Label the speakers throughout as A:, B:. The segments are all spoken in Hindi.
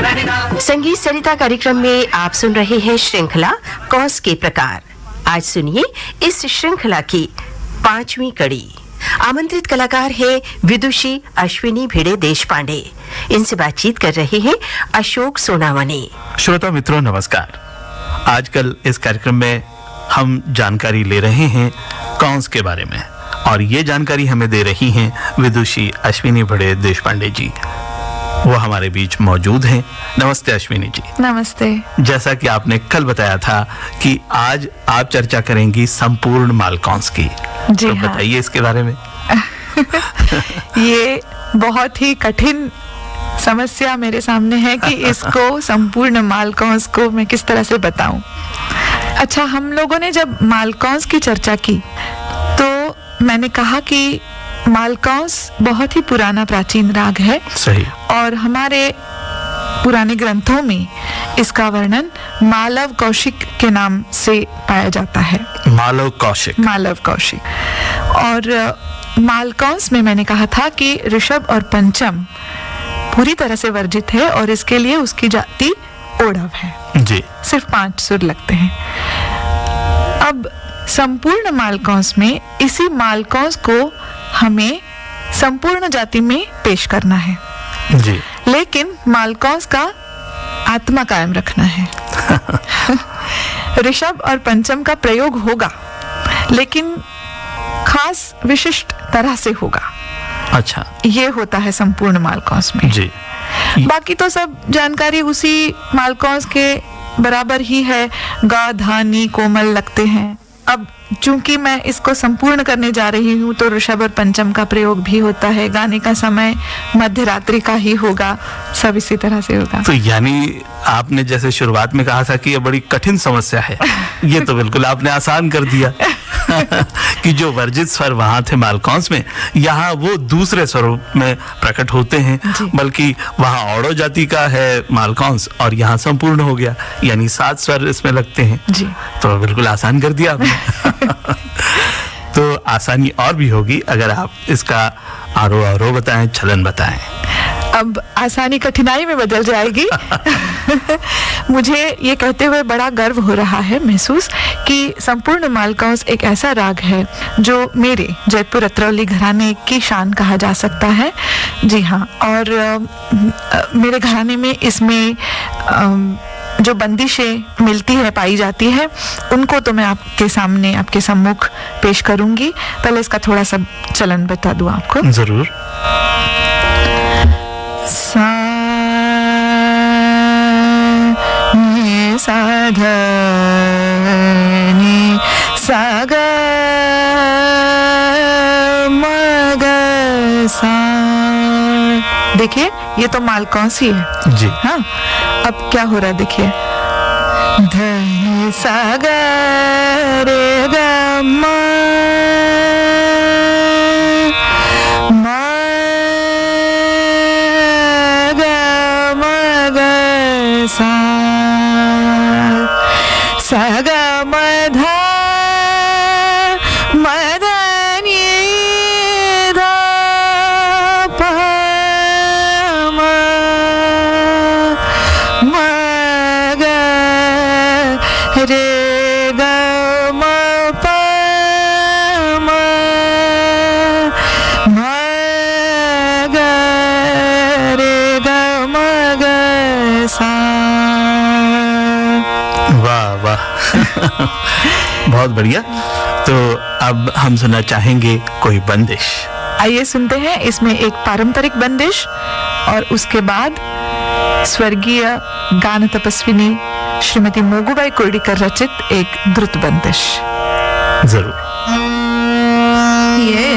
A: संगीत सरिता कार्यक्रम में आप सुन रहे हैं श्रृंखला कौस के प्रकार। आज सुनिए इस श्रृंखला की 5वीं कड़ी। आमंत्रित कलाकार है विदुषी अश्विनी भिड़े देशपांडे। इनसे बातचीत कर रहे हैं अशोक सोनावने।
B: श्रोता मित्रों नमस्कार। आजकल इस कार्यक्रम में हम जानकारी ले रहे हैं कौस के बारे में और ये जानकारी हमें दे रही हैं विदुषी अश्विनी भिड़े देशपांडे जी। वो हमारे बीच मौजूद हैं। नमस्ते अश्विनी जी।
C: नमस्ते।
B: जैसा कि आपने कल बताया था कि आज आप चर्चा करेंगी संपूर्ण मालकौंस की,
C: जी
B: तो
C: हाँ।
B: बताइए इसके बारे में।
C: ये बहुत ही कठिन समस्या मेरे सामने है कि इसको संपूर्ण मालकौंस को मैं किस तरह से बताऊं। अच्छा, हम लोगों ने जब मालकौंस की चर्चा की तो मैंने कहा कि मालकौंस बहुत ही पुराना प्राचीन राग है।
B: सही।
C: और हमारे पुराने ग्रंथों में इसका वर्णन मालव कौशिक के नाम से पाया जाता है।
B: मालव कौशिक।
C: मालव कौशिक। और मालकौंस में मैंने कहा था कि ऋषभ और पंचम पूरी तरह से वर्जित है और इसके लिए उसकी जाति ओढ़व है।
B: जी।
C: सिर्फ 5 सुर लगते हैं। अब संपूर्ण मालकौंस में इसी मालकौंस को हमें संपूर्ण जाति में पेश करना है।
B: जी।
C: लेकिन मालकौंस का आत्मा कायम रखना है। ऋषभ और पंचम का प्रयोग होगा लेकिन खास विशिष्ट तरह से होगा।
B: अच्छा,
C: ये होता है संपूर्ण मालकौंस में।
B: जी।
C: बाकी तो सब जानकारी उसी मालकौंस के बराबर ही है। गा धा नी कोमल लगते हैं। अब चूंकि मैं इसको संपूर्ण करने जा रही हूँ तो ऋषभ और पंचम का प्रयोग भी होता है। गाने का समय मध्य रात्रि का ही होगा। सब इसी तरह से होगा।
B: तो यानी आपने जैसे शुरुआत में कहा था कि ये बड़ी कठिन समस्या है, ये तो बिल्कुल आपने आसान कर दिया। कि जो वर्जित स्वर वहां थे मालकौंस में, यहाँ वो दूसरे स्वरूप में प्रकट होते हैं। बल्कि वहां औड़ो जाति का है मालकौंस और यहाँ संपूर्ण हो गया, यानी 7 स्वर इसमें लगते हैं।
C: जी।
B: तो बिल्कुल आसान कर दिया आपने। तो आसानी और भी होगी अगर आप इसका आरोह बताएं, छलन बताएं।
C: अब आसानी कठिनाई में बदल जाएगी। मुझे ये कहते हुए बड़ा गर्व हो रहा है महसूस कि संपूर्ण मालकौंस एक ऐसा राग है जो मेरे जयपुर अतरौली घराने की शान कहा जा सकता है। जी हाँ। और मेरे घराने में इसमें जो बंदिशें मिलती है, पाई जाती है, उनको तो मैं आपके सामने, आपके सम्मुख पेश करूंगी। पहले इसका थोड़ा सा चलन बता दूं आपको।
B: जरूर।
C: सा नी सा ध नी सा ग म ग सा। देखिए, ये तो मालकौंस ही है।
B: जी।
C: हाँ। अब क्या हो रहा है देखिए। ध नी सा ग रे ग म सा ग म ध म ध नि ध प म म ग रे ग म प म म ग रे ग म ग सा।
B: वाह वाह। बहुत बढ़िया। तो अब हम सुनना चाहेंगे कोई बंदिश।
C: आइए सुनते हैं। इसमें एक पारंपरिक बंदिश और उसके बाद स्वर्गीय गान तपस्विनी श्रीमती मोगूबाई कुर्डीकर रचित एक द्रुत बंदिश।
B: जरूर।
C: रे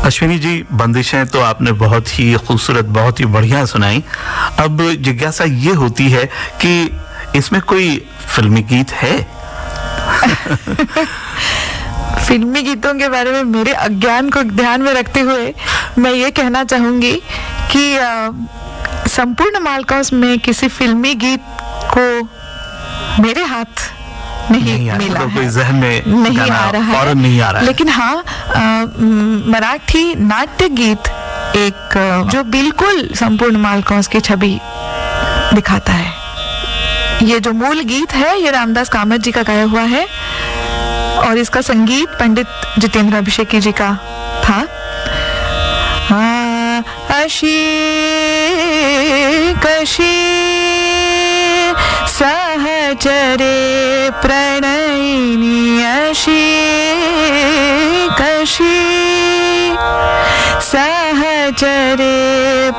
B: अश्विनी जी, बंदिशें तो आपने बहुत ही खूबसूरत, बहुत ही बढ़िया सुनाई। अब जिज्ञासा ये होती है कि इसमें कोई फिल्मी गीत है?
C: फिल्मी गीतों के बारे में मेरे अज्ञान को ध्यान में रखते हुए मैं ये कहना चाहूंगी कि संपूर्ण मालकौंस में किसी फिल्मी गीत को मेरे हाथ नहीं मिला
B: तो कोई
C: है,
B: जहन में
C: नहीं आ रहा है,
B: फौरन नहीं आ रहा है।
C: लेकिन हाँ, मराठी नाट्य गीत एक जो बिल्कुल संपूर्ण मालकौंस की छवि दिखाता है। ये जो मूल गीत है ये रामदास कामत जी का गाया हुआ है और इसका संगीत पंडित जितेंद्र अभिषेकी जी का था। अशी कशी सहचरे प्रणयिनी, अशी कशी सहचरे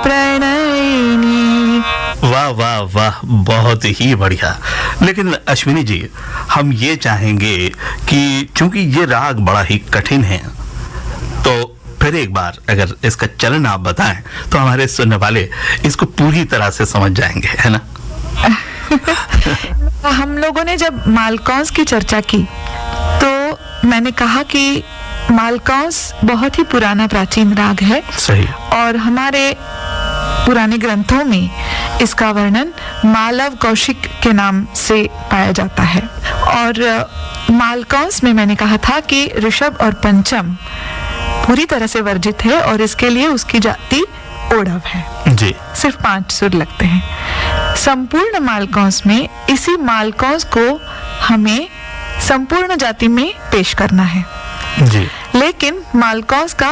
C: प्रणयिनी।
B: वाह वाह वाह, बहुत ही बढ़िया। लेकिन अश्विनी जी, हम ये चाहेंगे कि चूंकि ये राग बड़ा ही कठिन है, तो फिर एक बार अगर इसका चलन आप बताएं तो हमारे सुनने वाले इसको पूरी तरह से समझ जाएंगे, है ना?
C: हम लोगों ने जब मालकौंस की चर्चा की तो मैंने कहा कि मालकौंस बहुत ही पुराना प्राचीन राग है।
B: सही।
C: और हमारे पुराने ग्रंथों में इसका वर्णन मालव कौशिक के नाम से पाया जाता है। और मालकौंस में मैंने कहा था कि ऋषभ और पंचम पूरी तरह से वर्जित है और इसके लिए उसकी जाति ओढ़व है
B: जी।
C: सिर्फ 5 सुर लगते हैं। संपूर्ण मालकौंस में इसी मालकौंस को हमें संपूर्ण जाति में पेश करना है
B: जी।
C: लेकिन मालकौंस का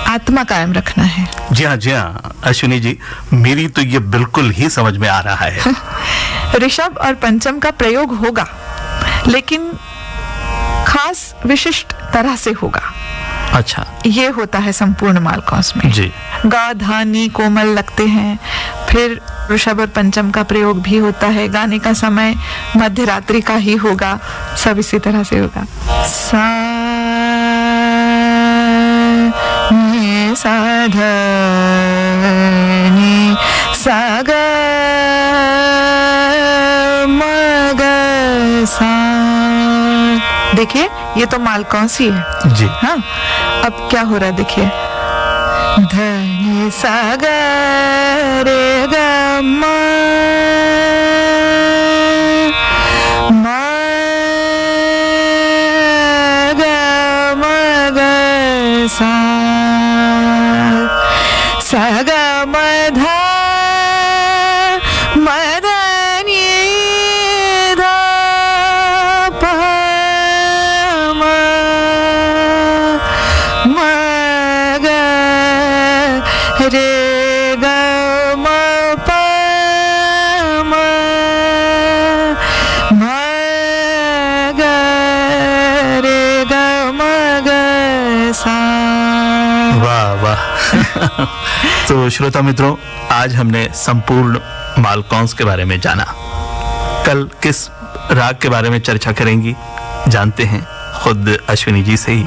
C: आत्मा कायम रखना है।
B: जी हाँ, जी हाँ अश्विनी जी, मेरी तो ये बिल्कुल ही समझ में आ रहा है।
C: ऋषभ और पंचम का प्रयोग होगा लेकिन खास विशिष्ट तरह से होगा।
B: अच्छा।
C: ये होता है संपूर्ण मालकौंस में
B: जी।
C: गा धानी कोमल लगते हैं, फिर ऋषभ और पंचम का प्रयोग भी होता है। गाने का समय मध्य रात्रि का ही होगा, सब इसी तरह से होगा। सा नी सा ध नी सा ग म ग सा। देखिए ये तो मालकौंस ही है
B: जी।
C: हाँ। अब क्या हो रहा है देखिए, धनी सा ग रे ग म म ग म ग सा सा ग म ध म ध नि ध प म म ग रे ग म प म म ग रे ग म ग सा।
B: वाह वाह। तो श्रोता मित्रों, आज हमने संपूर्ण मालकौंस के बारे में जाना। कल किस राग के बारे में चर्चा करेंगी जानते हैं खुद अश्विनी जी से ही।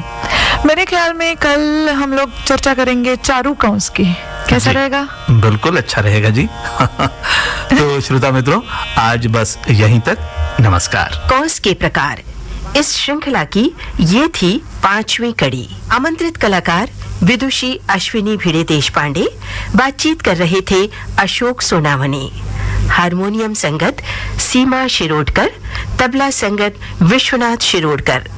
C: मेरे ख्याल में कल हम लोग चर्चा करेंगे चारुकौंस की। कैसा
B: जी,
C: रहेगा?
B: बिल्कुल अच्छा रहेगा जी। तो श्रोता मित्रों, आज बस यहीं तक। नमस्कार।
A: कौंस के प्रकार इस श्रृंखला की ये थी 5वीं कड़ी। आमंत्रित कलाकार विदुषी अश्विनी भिड़े देशपांडे। बातचीत कर रहे थे अशोक सोनावने। हारमोनियम संगत सीमा शिरोडकर, तबला संगत विश्वनाथ शिरोडकर।